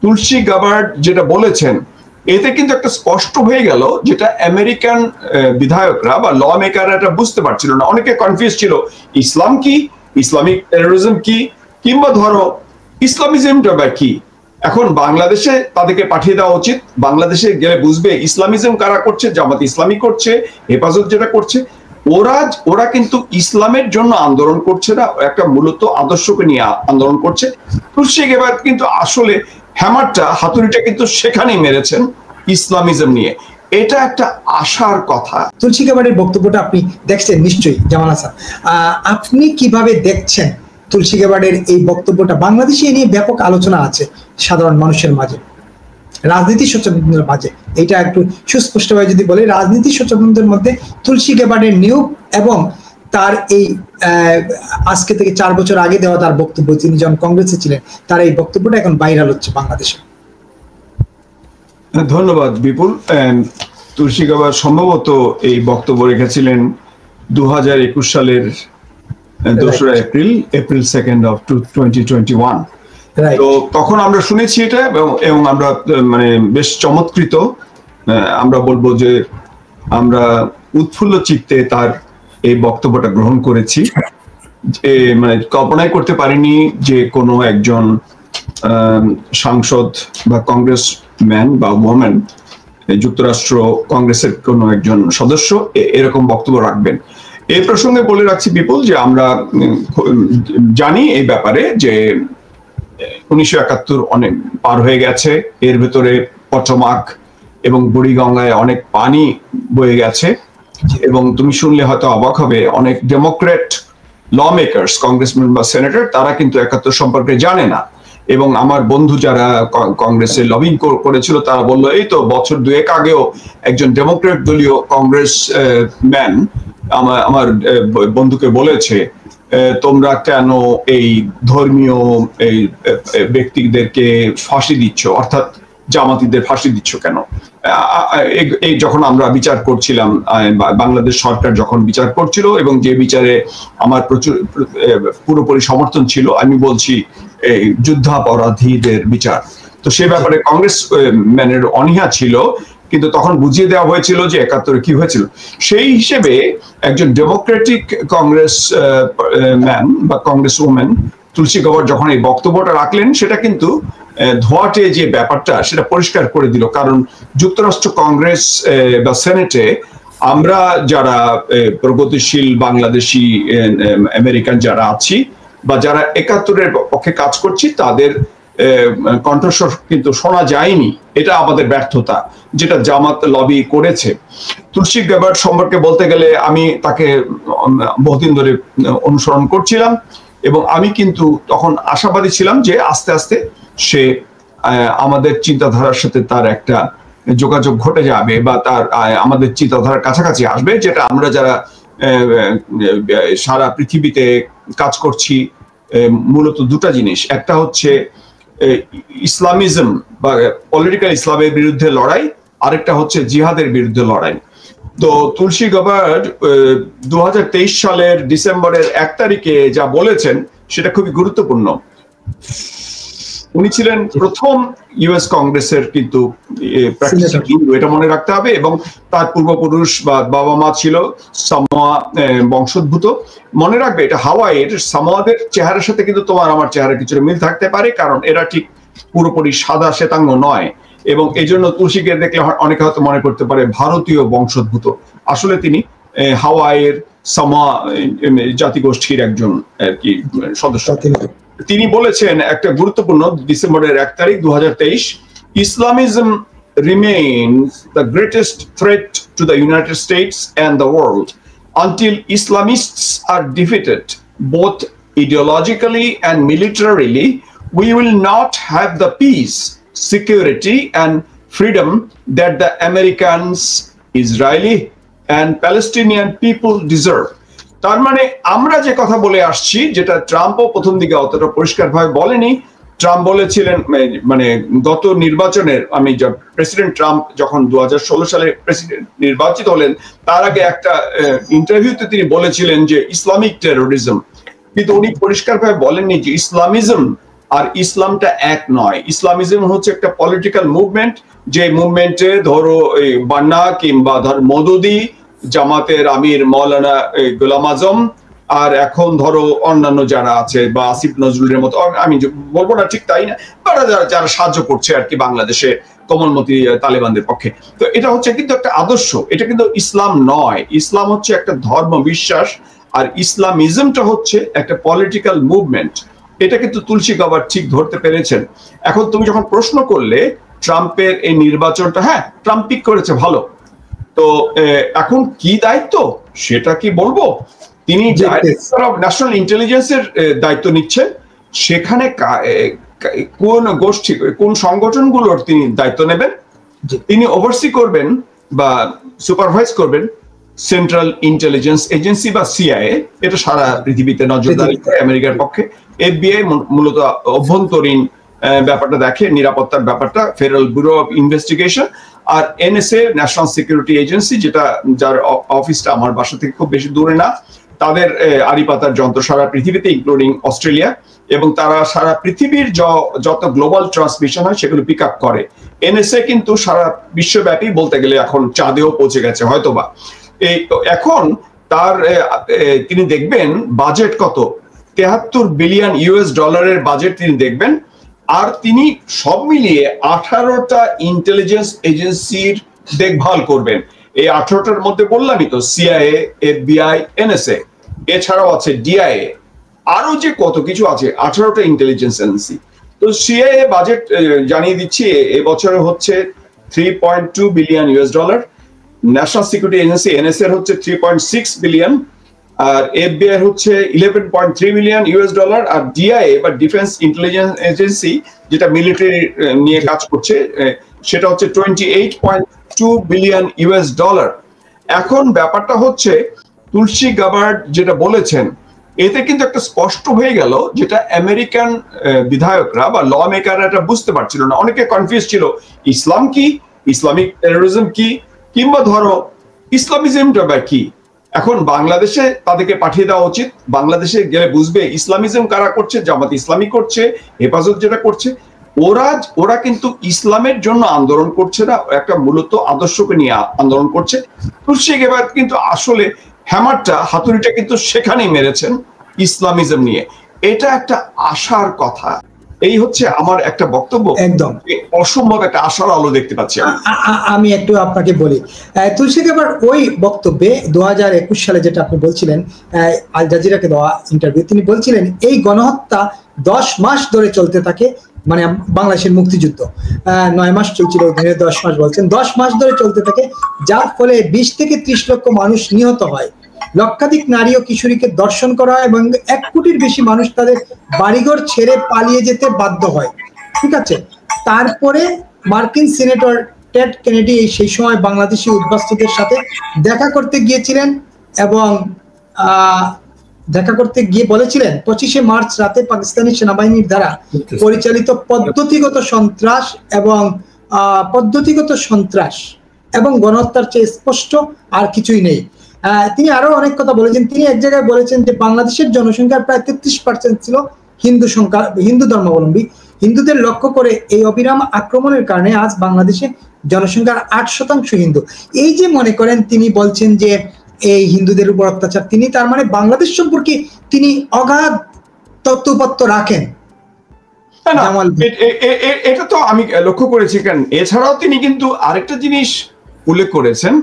তুলসী Gabbard যেটা বলেছেন, এতে কিন্তু একটা স্পষ্ট হয়ে গেল, যেটা আমেরিকান বিধায়করা বা ল মেকাররা এটা বুঝতে পারছিল না। অনেকে কনফিউজ ছিল, ইসলাম কি, ইসলামিক টেরোরিজম কি, কিংবা ধরো ইসলামিজমটা বা কি। এখন বাংলাদেশে তাদেরকে পাঠিয়ে দেওয়া উচিত, বাংলাদেশে গেলে বুঝবে ইসলামিজম কারা করছে, জামাত ইসলামী করছে, হেফাজত যেটা করছে। ওরা কিন্তু ইসলামের জন্য আন্দোলন করছে না, একটা মূলত আদর্শকে নিয়ে আন্দোলন করছে। তুলসী গাবার্ড কিন্তু আসলে হ্যামারটা, হাতুড়িটা কিন্তু সেখানেই মেরেছেন, ইসলামিজম নিয়ে। এটা একটা আশার কথা। তুলসী গাবার্ডের বক্তব্যটা আপনি দেখছেন নিশ্চয়ই জামাল হাসান, আপনি কিভাবে দেখছেন তুলসী গাবার্ডের এই বক্তব্যটা? বাংলাদেশে এ নিয়ে ব্যাপক আলোচনা আছে সাধারণ মানুষের মাঝে, রাজনীতি সচেতনদের মাঝে। এটা একটু সুস্পষ্টভাবে যদি বলি, রাজনীতি সচেতনদের মধ্যে তুলসী গাবার্ডের নিয়োগ এবং তার এই আজকে থেকে 4 বছর আগে দেওয়া তার বক্তব্য, তিনি যখন কংগ্রেসে ছিলেন, তার এই বক্তব্যটা এখন ভাইরাল হচ্ছে বাংলাদেশে। ধন্যবাদ বিপুল। তুলসী গাবার্ড সম্ভবত এই বক্তব্য রেখেছিলেন 2021 সালের 2রা এপ্রিল 2nd of 2021। তো তখন আমরা শুনেছি এটা, এবং আমরা মানে বেশ চমৎকৃত, আমরা বলবো যে আমরা উৎফুল্ল চিত্তে তার এই বক্তব্যটা গ্রহণ করেছি। মানে কল্পনাই করতে পারিনি যে কোনো একজন সাংসদ বা কংগ্রেসম্যান বা ওম্যান, যুক্তরাষ্ট্র কংগ্রেসের কোনো একজন সদস্য এরকম বক্তব্য রাখবেন। এই প্রসঙ্গে বলে রাখছি বিপুল, যে আমরা জানি এই ব্যাপারে যে 1971 অনেক পার হয়ে গেছে, এর ভেতরে পটমাক এবং বুড়িগঙ্গায় অনেক পানি বয়ে গেছে, এবং তুমি শুনলে হয়তো অবাক হবে, অনেক ডেমোক্রেট ল মেকার্স, কংগ্রেসম্যান বা সেনেটর, তারা কিন্তু 71 সম্পর্কে জানে না। এবং আমার বন্ধু যারা কংগ্রেসে লবিং করেছিল, তারা বললো এই তো বছর 2 আগেও একজন ডেমোক্রেট দলীয় কংগ্রেস ম্যান আমার বন্ধুকে বলেছে, তোমরা কেন এই ধর্মীয় এই ব্যক্তিদেরকে ফাঁসি দিচ্ছ, অর্থাৎ জামাতিদের ফাঁসি দিচ্ছ কেন? এই যখন আমরা বিচার করছিলাম, বাংলাদেশ সরকার যখন বিচার করছিল, এবং যে বিচারে আমার পুরোপুরি সমর্থন ছিল, আমি বলছি এই যুদ্ধাপরাধীদের বিচার। তো সে ব্যাপারে কংগ্রেস ম্যানের অনীহা ছিল, কিন্তু তখন বুঝিয়ে দেওয়া হয়েছিল যে 71-এ কি হয়েছিল। সেই হিসেবে একজন ডেমোক্রেটিক কংগ্রেস ম্যান বা কংগ্রেস ওম্যান তুলসী গাবার্ড যখন এই বক্তব্যটা রাখলেন, সেটা কিন্তু ধোঁয়াটে যে ব্যাপারটা সেটা পরিষ্কার করে দিল। কারণ যুক্তরাষ্ট্র কংগ্রেস বা সেনেটে আমরা যারা প্রগতিশীল বাংলাদেশি আমেরিকান যারা আছি, বা যারা 71-এর পক্ষে কাজ করছি, তাদের কণ্ঠস্বর কিন্তু শোনা যায়নি। এটা আমাদের ব্যর্থতা, যেটা জামাত লবি করেছে। তুলসী গাবার্ড সম্পর্কে বলতে গেলে, আমি তাকে বহুদিন ধরে অনুসরণ করছিলাম, এবং আমি কিন্তু তখন আশাবাদী ছিলাম যে আস্তে আস্তে সে আমাদের চিন্তাধারার সাথে তার একটা যোগাযোগ ঘটে যাবে, বা তার আমাদের চিন্তাধারার কাছাকাছি আসবে, যেটা আমরা যারা সারা পৃথিবীতে কাজ করছি, মূলত দুটা জিনিস। একটা হচ্ছে ইসলামিজম বা পলিটিক্যাল ইসলামের বিরুদ্ধে লড়াই, আরেকটা হচ্ছে জিহাদের বিরুদ্ধে লড়াই। তো তুলসী গাবার্ড 2023 সালের ডিসেম্বরের 1 তারিখে যা বলেছেন সেটা খুবই গুরুত্বপূর্ণ। উনি ছিলেন প্রথম ইউএস কংগ্রেসের কিন্তু এটা মনে রাখতে হবে, এবং তার পূর্বপুরুষ বা বাবা মা ছিল সামোয়া বংশোদ্ভূত। মনে রাখবে, এটা হাওয়াইয়ের সামোয়াদের চেহারার সাথে কিন্তু তোমার আমার চেহারা কিছুটা মিল থাকতে পারে, কারণ এরা ঠিক পুরোপুরি সাদা শ্বেতাঙ্গ নয়, এবং এই জন্য তুলসীকে দেখলে অনেকে হয়তো মনে করতে পারে ভারতীয় বংশোদ্ভূত। আসলে তিনি হাওয়াইয়ের সামোয়া জাতিগোষ্ঠীর একজন আর কি সদস্য। তিনি বলেছেন একটা গুরুত্বপূর্ণ, ডিসেম্বরের 1 তারিখ 2023, Islamism remains the greatest threat to the United States and the world. Until Islamists are defeated, both ideologically and militarily, we will not have the peace, security, and freedom that the Americans, Israeli, and Palestinian people deserve. তার মানে আমরা যে কথা বলে আসছি, যেটা ট্রাম্পও প্রথম দিকে অতটা পরিষ্কারভাবে বলেনি। ট্রাম্প বলেছিলেন, মানে গত নির্বাচনের, প্রেসিডেন্ট ট্রাম্প যখন 2016 সালে প্রেসিডেন্ট নির্বাচিত হলেন, তার আগে একটা ইন্টারভিউতে তিনি বলেছিলেন যে ইসলামিক টেরোরিজম, কিন্তু উনি পরিষ্কারভাবে বলেননি যে ইসলামিজম আর ইসলামটা এক নয়। ইসলামিজম হচ্ছে একটা পলিটিক্যাল মুভমেন্ট, যে মুভমেন্টে ধরো বান্না কিংবা ধর মদুদি, জামাতের আমির মৌলানা গোলাম আজম, আর এখন ধরো অন্যান্য যারা আছে বা আসিফ নজরুলের মতো, আমি বলবো না ঠিক তাই না, তারা যারা সাহায্য করছে আর কি বাংলাদেশে কোমলমতি তালেবানদের পক্ষে। তো এটা হচ্ছে কিন্তু একটা আদর্শ, এটা কিন্তু ইসলাম নয়। ইসলাম হচ্ছে একটা ধর্ম বিশ্বাস, আর ইসলামিজমটা হচ্ছে একটা পলিটিক্যাল মুভমেন্ট। এটা কিন্তু তুলসী গাবার ঠিক ধরতে পেরেছেন। এখন তুমি যখন প্রশ্ন করলে ট্রাম্পের এই নির্বাচনটা, হ্যাঁ ট্রাম্প পিক করেছে ভালো, তো এখন কি দায়িত্ব সেটা কি বলবো। তিনি ন্যাশনাল ইন্টেলিজেন্সের দায়িত্ব নিচ্ছেন, সেখানে কোন গোষ্ঠী কোন সংগঠনগুলোর তিনি দায়িত্ব নেবেন, তিনি ওভারসি করবেন বা সুপারভাইজ করবেন সেন্ট্রাল ইন্টেলিজেন্স এজেন্সি বা সিআইএ। এটা সারা পৃথিবীতে নজরদারি করে আমেরিকার পক্ষে। এফবিআই মূলত অভ্যন্তরীণ ব্যাপারটা দেখে, নিরাপত্তার ব্যাপারটা, ফেডারেল ব্যুরো অফ ইনভেস্টিগেশন। আর এনএসএ ন্যাশনাল সিকিউরিটি এজেন্সি, যেটা যার অফিসটা আমার বাসা থেকে খুব বেশি দূরে না, তাদের আড়িপাতার যন্ত্র সারা পৃথিবীতে ইনক্লুডিং অস্ট্রেলিয়া, এবং তারা সারা পৃথিবীর যত গ্লোবাল ট্রান্সমিশন হয় সেগুলো পিক আপ করে। এনএসএ কিন্তু সারা বিশ্বব্যাপী বলতে গেলে এখন চাঁদেও পৌঁছে গেছে হয়তোবা। এখন তার তিনি দেখবেন বাজেট কত, 73 বিলিয়ন ইউএস ডলারের বাজেট তিনি দেখবেন। আর তিনি সব মিলিয়ে 18টা ইন্টেলিজেন্স এজেন্সির দেখভাল করবেন। এই 18টার মধ্যে বললামই তো, সিআইএ, এফবিআই, এনএসএ, এছাড়াও আছে ডিআইএ, আরো যে কত কিছু আছে, 18টা ইন্টেলিজেন্স এজেন্সি। তো সিআইএ বাজেট জানিয়ে দিচ্ছি এবছরে হচ্ছে 3.2 billion US dollar, national security agency NSA এর হচ্ছে 3.6 বিলিয়ন, আর এফবিআই এর হচ্ছে 11.3 বিলিয়ন ইউএস ডলার, আর ডিআইএ বা ডিফেন্স ইন্টেলিজেন্স এজেন্সি যেটা মিলিটারি নিয়ে কাজ করছে, সেটা হচ্ছে 28.2 বিলিয়ন ইউএস ডলার। এখন ব্যাপারটা হচ্ছে তুলসী গাবার্ড যেটা বলেছেন, এতে কিন্তু একটা স্পষ্ট হয়ে গেল, যেটা আমেরিকান বিধায়করা বা ল মেকাররা এটা বুঝতে পারছিল না। অনেকে কনফিউজ ছিল, ইসলাম কি, ইসলামিক টেরোরিজম কি, কিংবা ধরো ইসলামিজমটা বা কি। এখন বাংলাদেশে তাদেরকে পাঠিয়ে দেওয়া উচিত, বাংলাদেশে গেলে বুঝবে ইসলামিজম কারা করছে, জামাত ইসলামী করছে, হেফাজত যেটা করছে। ওরা কিন্তু ইসলামের জন্য আন্দোলন করছে না, একটা মূলত আদর্শকে নিয়ে আন্দোলন করছে। তুলসী গাবার্ড কিন্তু আসলে হ্যামারটা, হাতুড়িটা কিন্তু সেখানেই মেরেছেন, ইসলামিজম নিয়ে। এটা একটা আশার কথা। এই হচ্ছে আমার একটা বক্তব্য, একদম অসম্ভব একটা আশার আলো দেখতে পাচ্ছি। আমি একটু আপনাকে বলি, তুলসী গাবার্ড ওই বক্তব্যে 2021 সালে যেটা আপনি বলছিলেন আল জাজিরাকে দেওয়া ইন্টারভিউ, তিনি বলছিলেন এই গণহত্যা 10 মাস ধরে চলতে থাকে, মানে বাংলাদেশের মুক্তিযুদ্ধ 9 মাস চলছিল, 10 মাস বলছেন, 10 মাস ধরে চলতে থাকে, যার ফলে 20 থেকে 30 লক্ষ মানুষ নিহত হয়, লক্ষাধিক নারী ও কিশোরীকে ধর্ষণ করা হয়, এবং 1 কোটির বেশি মানুষ তাদের বাড়িঘর ছেড়ে পালিয়ে যেতে বাধ্য হয়। ঠিক আছে, তারপরে মার্কিন সিনেটর টেড কেনেডি সেই সময় বাংলাদেশি উদ্বাস্তুদের সাথে দেখা করতে গিয়েছিলেন, এবং দেখা করতে গিয়ে বলেছিলেন 25শে মার্চ রাতে পাকিস্তানি সেনাবাহিনীর দ্বারা পরিচালিত পদ্ধতিগত সন্ত্রাস এবং গণহত্যার চেয়ে স্পষ্ট আর কিছুই নেই। তিনি আরো অনেক কথা বলেছেন। তিনি এক জায়গায় বলেছেন যে বাংলাদেশের জনসংখ্যার প্রায় 33% ছিল হিন্দু ধর্মাবলম্বী। হিন্দুদের লক্ষ্য করে এই অবিরাম আক্রমণের কারণে আজ বাংলাদেশে জনসংখ্যার 8% হিন্দু। এই যে মনে করেন তিনি বলছেন যে এই হিন্দুদের উপর অত্যাচার, তিনি তার মানে বাংলাদেশ সম্পর্কে তিনি অগাধ তত্ত্বপত্র রাখেন। এটা তো আমি লক্ষ্য করেছি। কেন, এছাড়াও তিনি কিন্তু আরেকটা জিনিস উল্লেখ করেছেন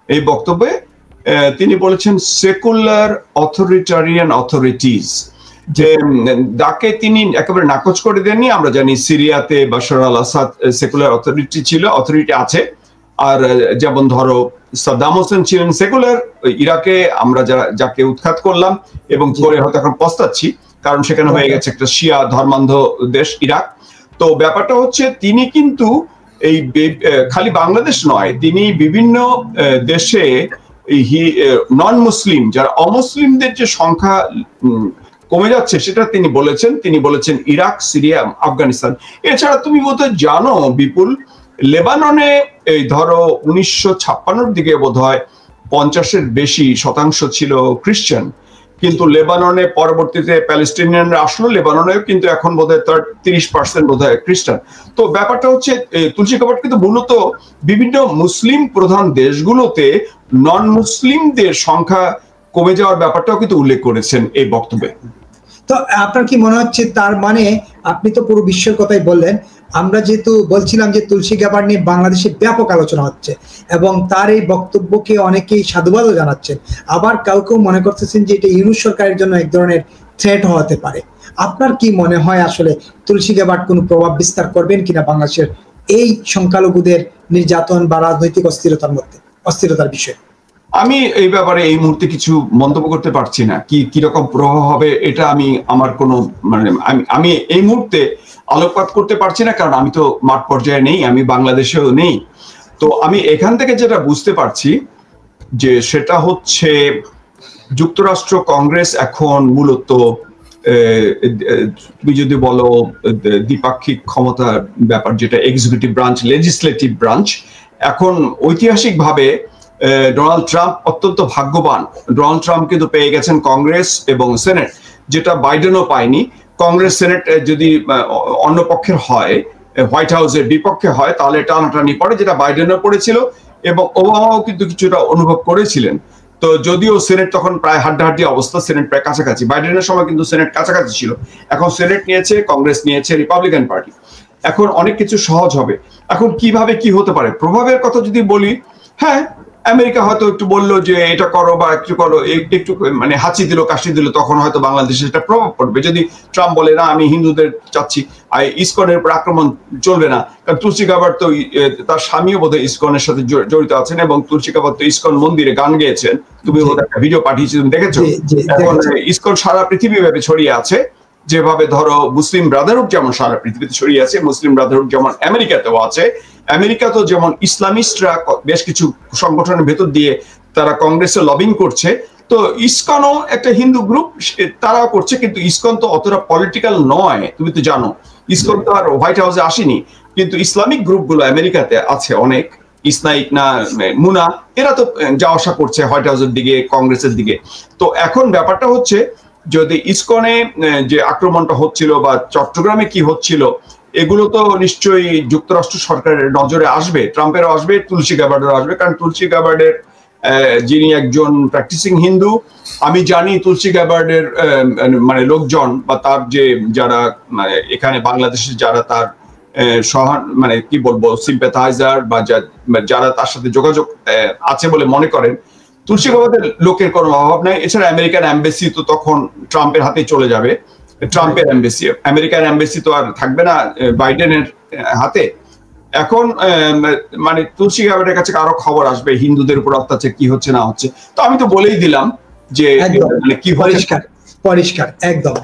এই বক্তব্যে। তিনি বলেছেন সেকুলার অথরিটারিয়ান অথরিটিজ, যে যাকে তিনি একেবারে নাকচ করে দেননি। আমরা জানি সিরিয়াতে বাশার আল আসাদ সেকুলার অথরিটি আছে, আর যেমন ধরো সাদ্দাম হোসেন ছিলেন সেকুলার। ইরাকে আমরা যাকে উৎখাত করলাম এবং করে হয়তো এখন পস্তাচ্ছি, কারণ সেখানে হয়ে গেছে একটা শিয়া ধর্মান্ধ দেশ ইরাক। তো ব্যাপারটা হচ্ছে তিনি কিন্তু এই খালি বাংলাদেশ নয়, তিনি বিভিন্ন দেশে নন মুসলিম, যারা অমুসলিমদের যে সংখ্যা কমে যাচ্ছে সেটা তিনি বলেছেন ইরাক, সিরিয়া, আফগানিস্তান। এছাড়া তুমি বোধহয় জানো বিপুল, লেবাননে এই ধরো 1956 দিকে বোধহয় 50-এর বেশি শতাংশ ছিল খ্রিস্টান, কিন্তু লেবাননে পরবর্তীতে প্যালেস্টিনিয়ানরা আসলো, লেবাননেও কিন্তু এখন বোধহয় 30% বোধহয় খ্রিস্টান। তো ব্যাপারটা হচ্ছে তুলসী কাবাড কিন্তু মূলত বিভিন্ন মুসলিম প্রধান দেশগুলোতে নন মুসলিমদের সংখ্যা কমে যাওয়ার ব্যাপারটাও কিন্তু উল্লেখ করেছেন এই বক্তব্যে। তো আপনার কি মনে হচ্ছে, তার মানে আপনি তো পুরো বিশ্বের কথাই বললেন, আমরা যেহেতু বলছিলাম যে তুলসী গাবাড নিয়ে বাংলাদেশে ব্যাপক আলোচনা হচ্ছে এবং তার এই বক্তব্যকে অনেকেই সাধুবাদও জানাচ্ছেন, আবার কেউ কেউ মনে করতেছেন যে এটা ইউনূস সরকারের জন্য এক ধরনের থ্রেট হতে পারে। আপনার কি মনে হয় আসলে তুলসী গাবাড কোনো প্রভাব বিস্তার করবেন কিনা বাংলাদেশের এই সংখ্যালঘুদের নির্যাতন বা রাজনৈতিক অস্থিরতার বিষয়ে? আমি এই ব্যাপারে এই মুহূর্তে কিছু মন্তব্য করতে পারছি না, কিরকম প্রভাব হবে এটা আমার কোনো মানে আমি এই মুহূর্তে আলোকপাত করতে পারছি না, কারণ আমি তো মাঠ পর্যায়ে নেই, আমি বাংলাদেশেও নেই। তো আমি এখান থেকে যেটা বুঝতে পারছি যে সেটা হচ্ছে যুক্তরাষ্ট্র কংগ্রেস এখন মূলত তুমি যদি বলো দ্বিপাক্ষিক ক্ষমতার ব্যাপার, যেটা এক্সিকিউটিভ ব্রাঞ্চ, লেজিসলেটিভ ব্রাঞ্চ, এখন ঐতিহাসিকভাবে ডোনাল্ড ট্রাম্প অত্যন্ত ভাগ্যবান। ডোনাল্ড ট্রাম্প কিন্তু পেয়ে গেছেন কংগ্রেস এবং সেনেট, যেটা বাইডেনও পায়নি। কংগ্রেস সেনেট যদি অন্য পক্ষের হয়, হোয়াইট হাউসের বিপক্ষে হয়, তাহলে টানাটানি পড়ে, যেটা বাইডেনও পড়েছিল এবং ওবামাও কিন্তু কিছুটা অনুভব করেছিলেন। তো যদিও সেনেট তখন প্রায় হাড্ডাহাড্ডি অবস্থা, সেনেট প্রায় কাছাকাছি, বাইডেনের সময় কিন্তু সেনেট কাছাকাছি ছিল। এখন সেনেট নিয়েছে কংগ্রেস, নিয়েছে রিপাবলিকান পার্টি। এখন অনেক কিছু সহজ হবে। এখন কিভাবে কি হতে পারে প্রভাবের কথা যদি বলি, হ্যাঁ, আমেরিকা হয়তো একটু বললো যে এটা করো বা একটু করো, একটু মানে হাঁচি দিল, কাশি দিল, তখন হয়তো বাংলাদেশে এটা প্রভাব পড়বে। যদি ট্রাম্প বলে না আমি হিন্দুদের চাচ্ছি, ইসকনের উপর আক্রমণ চলবে না, কারণ তুলসী গাবাড তো তার স্বামীও বোধহয় ইসকনের সাথে জড়িত আছেন এবং তুলসী গাবাড তো ইসকন মন্দিরে গান গেয়েছেন, তুমি একটা ভিডিও পাঠিয়েছি, তুমি দেখেছো। এখন ইসকন সারা পৃথিবী ব্যাপী ছড়িয়ে আছে, যেভাবে ধরো মুসলিম ব্রাদারহুড যেমন সারা পৃথিবীতে ছড়িয়ে আছে, মুসলিম ব্রাদারহুড যেমন আমেরিকাতেও আছে। আমেরিকাতেও যেমন ইসলামিস্টরা বেশ কিছু সংগঠনের ভেতর দিয়ে তারা কংগ্রেসে লবিং করছে, তো ইসকনও একটা হিন্দু গ্রুপ, তারাও করছে। কিন্তু ইসকন তো অতটা পলিটিক্যাল নয়, তুমি তো জানো, ইসকন তো আর হোয়াইট হাউসে আসেনি। কিন্তু ইসলামিক গ্রুপগুলো আমেরিকাতে আছে অনেক, ইসনাইক না মুনা, এরা তো যাওয়া আসা করছে হোয়াইট হাউসের দিকে, কংগ্রেসের দিকে। তো এখন ব্যাপারটা হচ্ছে, যদি ইসকনে যে আক্রমণটা হচ্ছিল বা চট্টগ্রামে কি হচ্ছিল, এগুলো তো নিশ্চয়ই যুক্তরাষ্ট্র সরকারের নজরে আসবে, ট্রাম্পেরও আসবে, তুলসী গাবার্ডেরও আসবে। কারণ তুলসী গাবার্ডের যিনি একজন প্র্যাকটিসিং হিন্দু, আমি জানি তুলসী গাবার্ডের মানে লোকজন বা তার যে যারা মানে এখানে বাংলাদেশে যারা তার মানে কি বলবো সিম্প্যাথাইজার বা যারা তার সাথে যোগাযোগ আছে বলে মনে করেন, তুলসী গাবার্ডের লোকের কোনো অভাব নাই। এছাড়া আমেরিকান এমবাসি তো তখন ট্রাম্পের হাতে চলে যাবে, ট্রাম্পের এমবাসি, আমেরিকান এমবাসি তো আর থাকবে না বাইডেনের হাতে। এখন মানে তুলসী গাবার্ডের কাছে আরো খবর আসবে হিন্দুদের উপর অত্যাচার কি হচ্ছে না হচ্ছে। তো আমি তো বলেই দিলাম যে কি পরিষ্কার একদম।